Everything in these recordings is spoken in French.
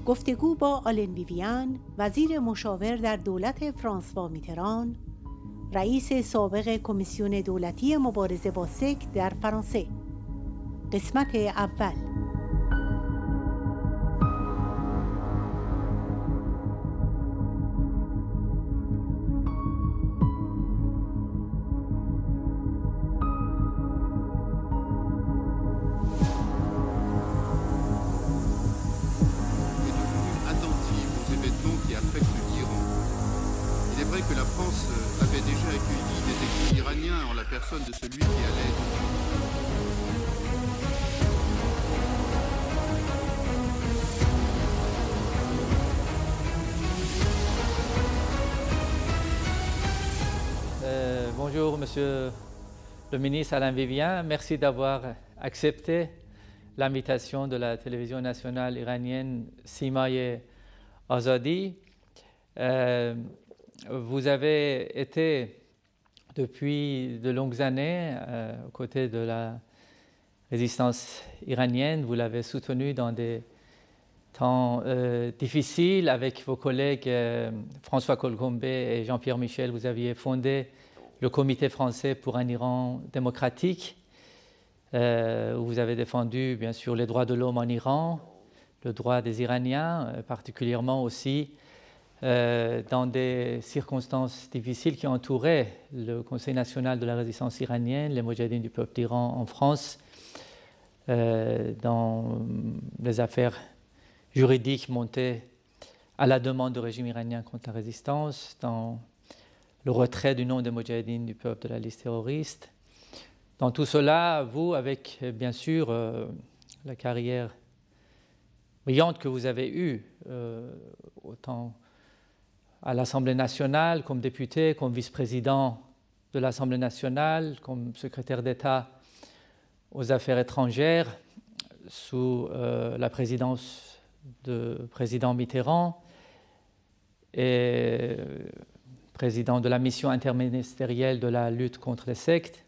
گفتگو با آلن ویویان، وزیر مشاور در دولت فرانسوا میتران، رئیس سابق کمیسیون دولتی مبارزه با سک در فرانسه. قسمت اول. Que la France avait déjà accueilli des exilés iraniens en la personne de celui qui allait Bonjour Monsieur le ministre Alain Vivien, merci d'avoir accepté l'invitation de la télévision nationale iranienne Simaye Azadi. Vous avez été depuis de longues années aux côtés de la résistance iranienne. Vous l'avez soutenue dans des temps difficiles avec vos collègues François Colcombé et Jean-Pierre Michel. Vous aviez fondé le Comité français pour un Iran démocratique, où vous avez défendu bien sûr les droits de l'homme en Iran, le droit des Iraniens, particulièrement aussi dans des circonstances difficiles qui entouraient le Conseil national de la résistance iranienne, les Moudjahidines du peuple d'Iran en France, dans les affaires juridiques montées à la demande du régime iranien contre la résistance, dans le retrait du nom des Moudjahidines du peuple de la liste terroriste. Dans tout cela, vous, avec bien sûr la carrière brillante que vous avez eue, autant à l'Assemblée nationale, comme député, comme vice-président de l'Assemblée nationale, comme secrétaire d'État aux affaires étrangères, sous la présidence du président Mitterrand et président de la mission interministérielle de la lutte contre les sectes.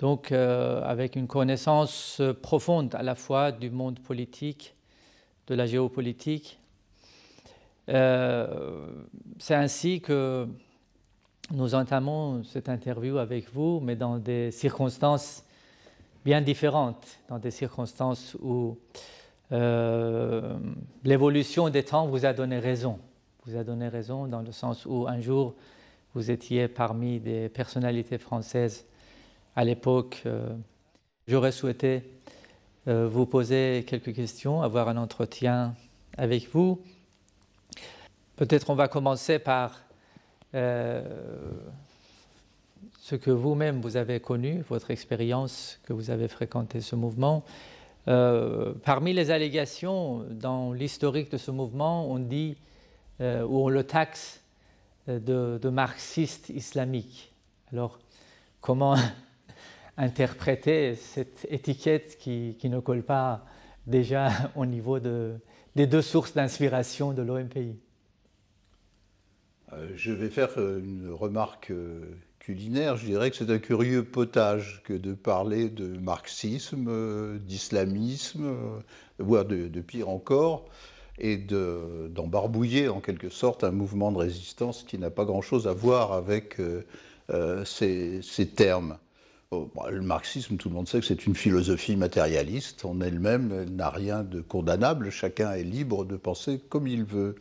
Donc, avec une connaissance profonde à la fois du monde politique, de la géopolitique. C'est ainsi que nous entamons cette interview avec vous, mais dans des circonstances bien différentes, dans des circonstances où l'évolution des temps vous a donné raison. Vous a donné raison dans le sens où un jour vous étiez parmi des personnalités françaises à l'époque. J'aurais souhaité vous poser quelques questions, avoir un entretien avec vous. Peut-être on va commencer par ce que vous-même vous avez connu, votre expérience, que vous avez fréquenté ce mouvement. Parmi les allégations dans l'historique de ce mouvement, on dit, ou on le taxe de marxiste islamique. Alors, comment interpréter cette étiquette qui ne colle pas déjà au niveau des deux sources d'inspiration de l'OMPI? Je vais faire une remarque culinaire. Je dirais que c'est un curieux potage que de parler de marxisme, d'islamisme, voire de pire encore, et d'embarbouiller en quelque sorte un mouvement de résistance qui n'a pas grand-chose à voir avec ces termes. Bon, le marxisme, tout le monde sait que c'est une philosophie matérialiste. En elle-même, elle n'a rien de condamnable. Chacun est libre de penser comme il veut.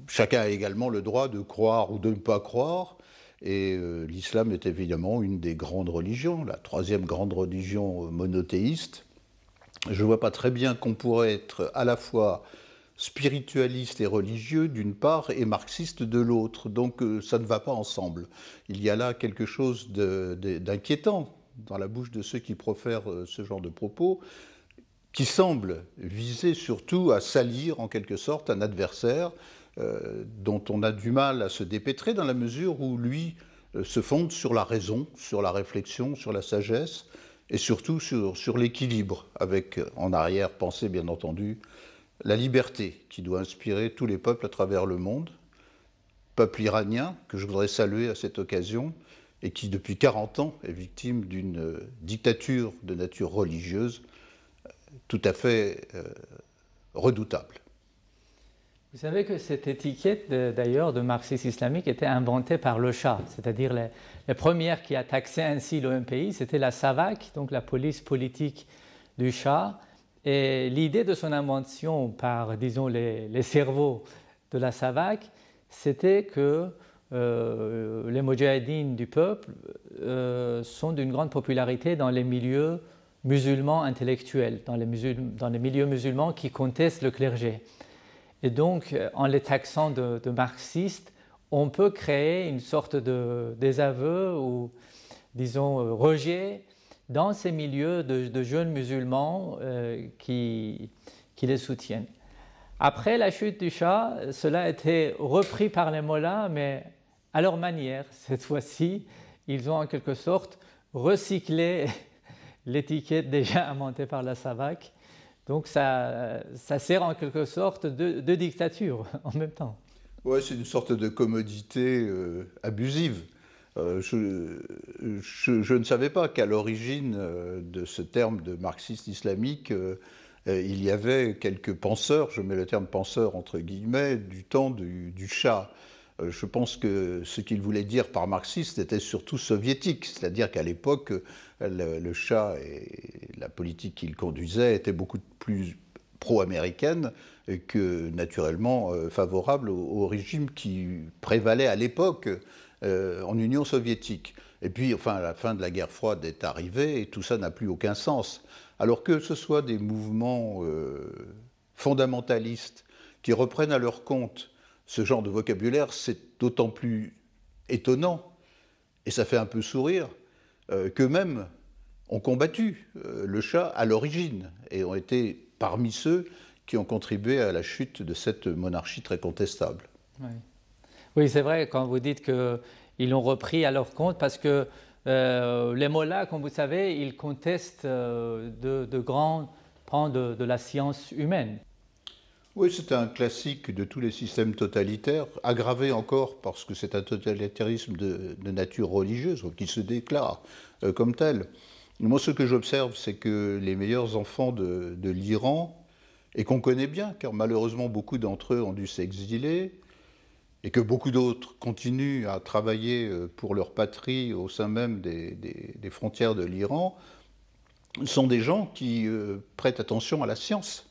Chacun a également le droit de croire ou de ne pas croire, et l'islam est évidemment une des grandes religions, la troisième grande religion monothéiste. Je ne vois pas très bien qu'on pourrait être à la fois spiritualiste et religieux d'une part et marxiste de l'autre, donc ça ne va pas ensemble. Il y a là quelque chose d'inquiétant dans la bouche de ceux qui profèrent ce genre de propos, qui semble viser surtout à salir en quelque sorte un adversaire dont on a du mal à se dépêtrer dans la mesure où lui se fonde sur la raison, sur la réflexion, sur la sagesse et surtout sur l'équilibre, avec en arrière-pensée bien entendu la liberté qui doit inspirer tous les peuples à travers le monde, peuple iranien que je voudrais saluer à cette occasion et qui depuis 40 ans est victime d'une dictature de nature religieuse tout à fait redoutable. Vous savez que cette étiquette, d'ailleurs, de marxisme islamique était inventée par le Shah, c'est-à-dire les premières qui a taxé ainsi l'OMPI, c'était la SAVAK, donc la police politique du Shah. Et l'idée de son invention par, disons, les cerveaux de la SAVAK, c'était que les Moudjahidines du peuple sont d'une grande popularité dans les milieux musulmans intellectuels, dans les milieux musulmans qui contestent le clergé. Et donc, en les taxant de marxistes, on peut créer une sorte de désaveu ou, disons, rejet dans ces milieux de jeunes musulmans qui les soutiennent. Après la chute du Shah, cela a été repris par les mollahs, mais à leur manière. Cette fois-ci, ils ont en quelque sorte recyclé l'étiquette déjà inventée par la SAVAK. Donc ça sert en quelque sorte de dictature en même temps. Oui, c'est une sorte de commodité abusive. Je ne savais pas qu'à l'origine de ce terme de marxiste islamique, il y avait quelques penseurs, je mets le terme penseur entre guillemets, du temps du Shah. Je pense que ce qu'il voulait dire par marxiste était surtout soviétique, c'est-à-dire qu'à l'époque, le Shah et la politique qu'il conduisait étaient beaucoup plus pro-américaine que naturellement favorable au régime qui prévalait à l'époque en Union soviétique. Et puis, enfin, la fin de la guerre froide est arrivée et tout ça n'a plus aucun sens. Alors que ce soit des mouvements fondamentalistes qui reprennent à leur compte ce genre de vocabulaire, c'est d'autant plus étonnant, et ça fait un peu sourire, qu'eux-mêmes ont combattu le Shah à l'origine et ont été parmi ceux qui ont contribué à la chute de cette monarchie très contestable. Oui, c'est vrai quand vous dites qu'ils l'ont repris à leur compte, parce que les mollahs, comme vous savez, ils contestent de grands pans de la science humaine. Oui, c'est un classique de tous les systèmes totalitaires, aggravé encore parce que c'est un totalitarisme de nature religieuse, qui se déclare comme tel. Moi, ce que j'observe, c'est que les meilleurs enfants de l'Iran, et qu'on connaît bien, car malheureusement beaucoup d'entre eux ont dû s'exiler, et que beaucoup d'autres continuent à travailler pour leur patrie au sein même des frontières de l'Iran, sont des gens qui prêtent attention à la science.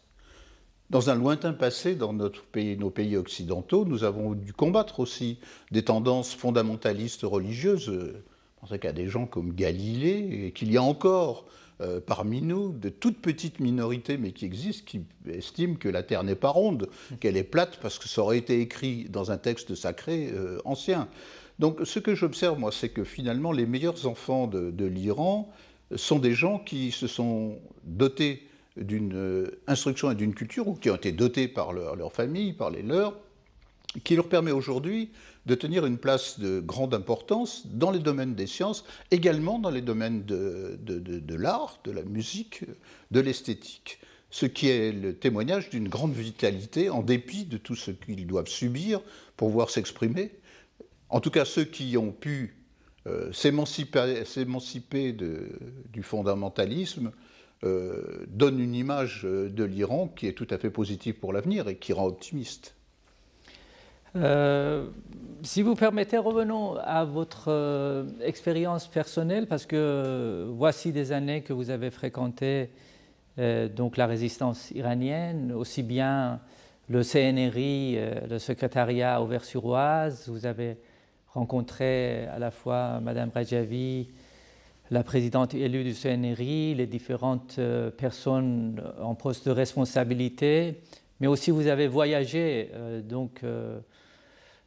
Dans un lointain passé, dans nos pays occidentaux, nous avons dû combattre aussi des tendances fondamentalistes religieuses. Je pensais qu'à des gens comme Galilée, et qu'il y a encore parmi nous de toutes petites minorités, mais qui existent, qui estiment que la Terre n'est pas ronde, qu'elle est plate, parce que ça aurait été écrit dans un texte sacré ancien. Donc ce que j'observe, moi, c'est que finalement, les meilleurs enfants de l'Iran sont des gens qui se sont dotés d'une instruction et d'une culture, ou qui ont été dotés par leur famille, par les leurs, qui leur permet aujourd'hui de tenir une place de grande importance dans les domaines des sciences, également dans les domaines de l'art, de la musique, de l'esthétique. Ce qui est le témoignage d'une grande vitalité, en dépit de tout ce qu'ils doivent subir pour pouvoir s'exprimer. En tout cas, ceux qui ont pu s'émanciper du fondamentalisme donne une image de l'Iran qui est tout à fait positive pour l'avenir et qui rend optimiste. Si vous permettez, revenons à votre expérience personnelle, parce que voici des années que vous avez fréquenté donc la résistance iranienne, aussi bien le CNRI, le secrétariat Auvers-sur-Oise. Vous avez rencontré à la fois Madame Rajavi, la présidente élue du CNRI, les différentes personnes en poste de responsabilité, mais aussi vous avez voyagé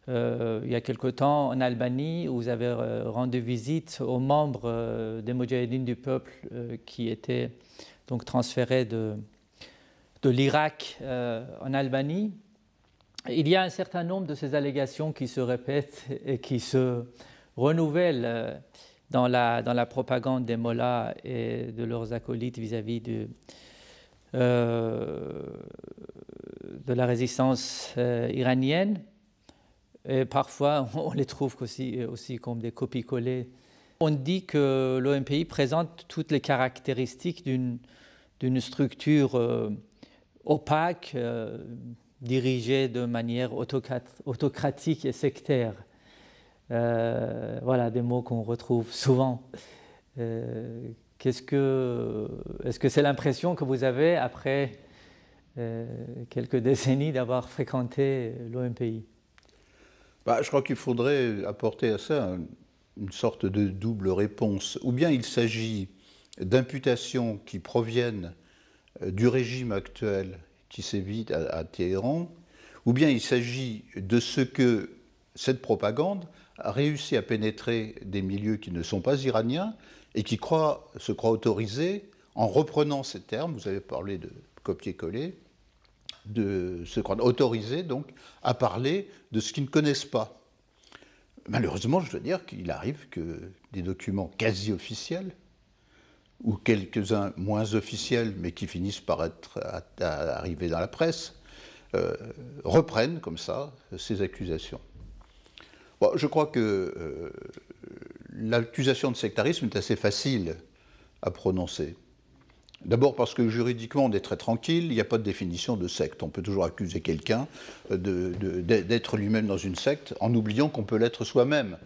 il y a quelque temps en Albanie, où vous avez rendu visite aux membres des Moudjahidines du peuple qui étaient donc transférés de l'Irak en Albanie. Il y a un certain nombre de ces allégations qui se répètent et qui se renouvellent dans la propagande des mollahs et de leurs acolytes vis-à-vis de la résistance iranienne. Et parfois, on les trouve aussi comme des copies-collées. On dit que l'OMPI présente toutes les caractéristiques d'une d'une structure opaque, dirigée de manière autocratique et sectaire. Voilà des mots qu'on retrouve souvent. Est-ce que c'est l'impression que vous avez après quelques décennies d'avoir fréquenté l'OMPI? Je crois qu'il faudrait apporter à ça une sorte de double réponse. Ou bien il s'agit d'imputations qui proviennent du régime actuel qui sévit à Téhéran, ou bien il s'agit de ce que cette propagande a réussi à pénétrer des milieux qui ne sont pas iraniens et qui se croient autorisés, en reprenant ces termes, vous avez parlé de copier-coller, de se croire autorisés donc à parler de ce qu'ils ne connaissent pas. Malheureusement, je dois dire qu'il arrive que des documents quasi officiels, ou quelques-uns moins officiels, mais qui finissent par arriver dans la presse, reprennent comme ça ces accusations. Bon, je crois que l'accusation de sectarisme est assez facile à prononcer. D'abord parce que juridiquement on est très tranquille, il n'y a pas de définition de secte. On peut toujours accuser quelqu'un d'être lui-même dans une secte en oubliant qu'on peut l'être soi-même.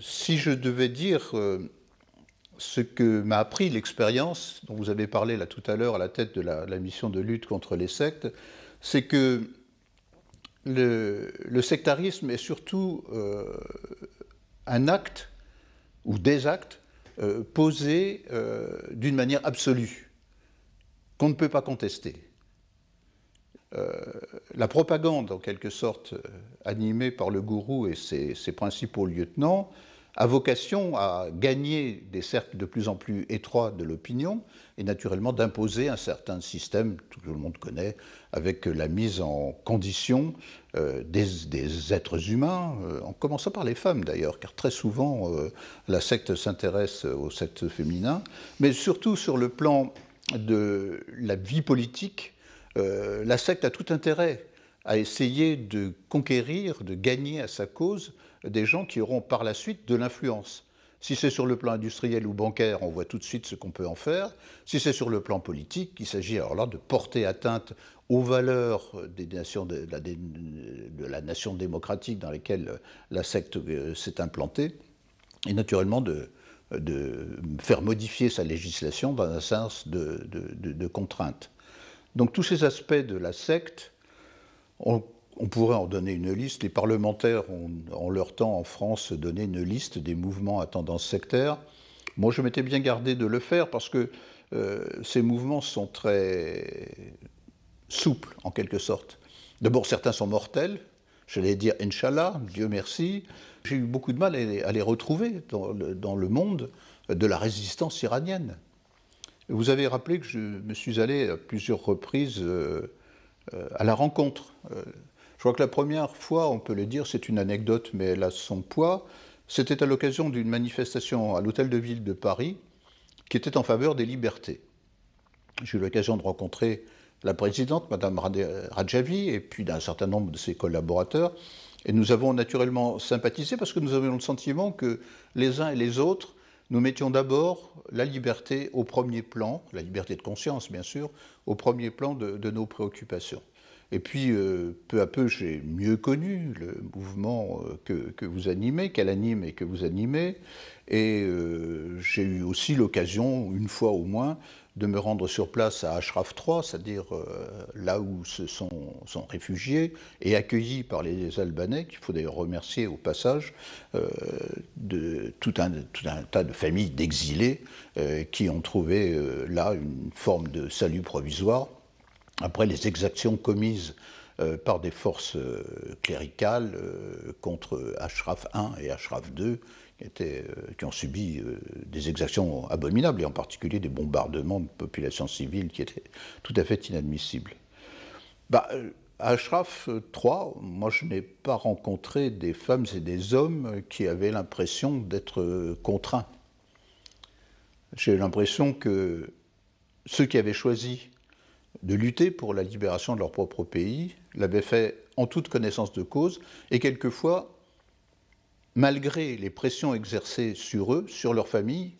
Si je devais dire ce que m'a appris l'expérience dont vous avez parlé là tout à l'heure à la tête de la mission de lutte contre les sectes, c'est que le sectarisme est surtout un acte ou des actes posés d'une manière absolue, qu'on ne peut pas contester. La propagande, en quelque sorte, animée par le gourou et ses principaux lieutenants, a vocation à gagner des cercles de plus en plus étroits de l'opinion et naturellement d'imposer un certain système, tout le monde connaît, avec la mise en condition des êtres humains, en commençant par les femmes d'ailleurs, car très souvent la secte s'intéresse au sexe féminin, mais surtout sur le plan de la vie politique, la secte a tout intérêt à essayer de conquérir, de gagner à sa cause des gens qui auront par la suite de l'influence. Si c'est sur le plan industriel ou bancaire, on voit tout de suite ce qu'on peut en faire. Si c'est sur le plan politique, il s'agit alors là de porter atteinte aux valeurs des nations de la nation démocratique dans lesquelles la secte s'est implantée, et naturellement de faire modifier sa législation dans un sens de contrainte. Donc tous ces aspects de la secte, on pourrait en donner une liste. Les parlementaires ont, en leur temps, en France, donné une liste des mouvements à tendance sectaire. Moi, je m'étais bien gardé de le faire parce que ces mouvements sont très souples, en quelque sorte. D'abord, certains sont mortels. J'allais dire « Inch'Allah », Dieu merci. J'ai eu beaucoup de mal à les retrouver dans le monde de la résistance iranienne. Vous avez rappelé que je me suis allé à plusieurs reprises à la rencontre. Je crois que la première fois, on peut le dire, c'est une anecdote, mais elle a son poids. C'était à l'occasion d'une manifestation à l'Hôtel de Ville de Paris qui était en faveur des libertés. J'ai eu l'occasion de rencontrer la présidente, Madame Radjavi, et puis d'un certain nombre de ses collaborateurs. Et nous avons naturellement sympathisé parce que nous avions le sentiment que les uns et les autres, nous mettions d'abord la liberté au premier plan, la liberté de conscience bien sûr, au premier plan de nos préoccupations. Et puis, peu à peu, j'ai mieux connu le mouvement que vous animez, qu'elle anime et que vous animez. Et j'ai eu aussi l'occasion, une fois au moins, de me rendre sur place à Ashraf 3, c'est-à-dire là où se sont réfugiés et accueillis par les Albanais, qu'il faut d'ailleurs remercier au passage, de tout un tas de familles d'exilés qui ont trouvé là une forme de salut provisoire. Après les exactions commises par des forces cléricales contre Ashraf 1 et Ashraf 2, qui ont subi des exactions abominables, et en particulier des bombardements de populations civiles qui étaient tout à fait inadmissibles. À Ashraf 3, moi je n'ai pas rencontré des femmes et des hommes qui avaient l'impression d'être contraints. J'ai l'impression que ceux qui avaient choisi de lutter pour la libération de leur propre pays, l'avaient fait en toute connaissance de cause, et quelquefois, malgré les pressions exercées sur eux, sur leur famille,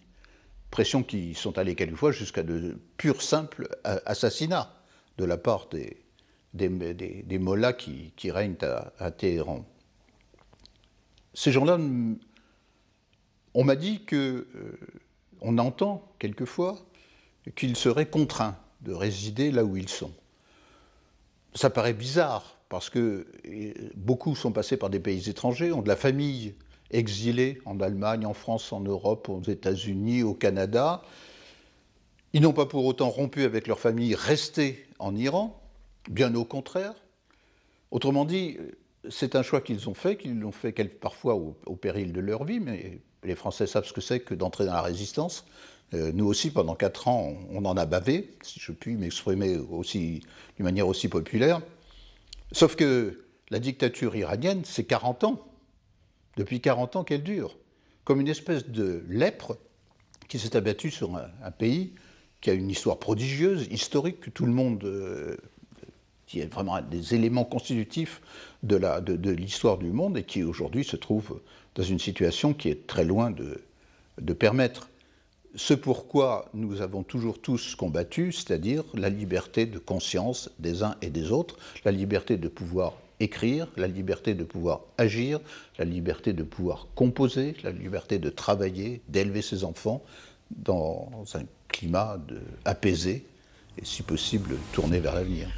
pressions qui sont allées quelquefois jusqu'à de purs simples assassinats de la part des mollahs qui règnent à Téhéran. Ces gens-là, on m'a dit qu'on entend quelquefois qu'ils seraient contraints de résider là où ils sont. Ça paraît bizarre, parce que beaucoup sont passés par des pays étrangers, ont de la famille exilés en Allemagne, en France, en Europe, aux États-Unis, au Canada. Ils n'ont pas pour autant rompu avec leur famille, restés en Iran, bien au contraire. Autrement dit, c'est un choix qu'ils l'ont fait parfois au péril de leur vie, mais les Français savent ce que c'est que d'entrer dans la résistance. Nous aussi, pendant 4 ans, on en a bavé, si je puis m'exprimer d'une manière aussi populaire. Sauf que la dictature iranienne, c'est 40 ans. Depuis 40 ans qu'elle dure, comme une espèce de lèpre qui s'est abattue sur un pays qui a une histoire prodigieuse, historique, que tout le monde, qui est vraiment des éléments constitutifs de l'histoire du monde et qui aujourd'hui se trouve dans une situation qui est très loin de permettre ce pourquoi nous avons toujours tous combattu, c'est-à-dire la liberté de conscience des uns et des autres, la liberté de pouvoir écrire, la liberté de pouvoir agir, la liberté de pouvoir composer, la liberté de travailler, d'élever ses enfants dans un climat apaisé et si possible tourné vers l'avenir.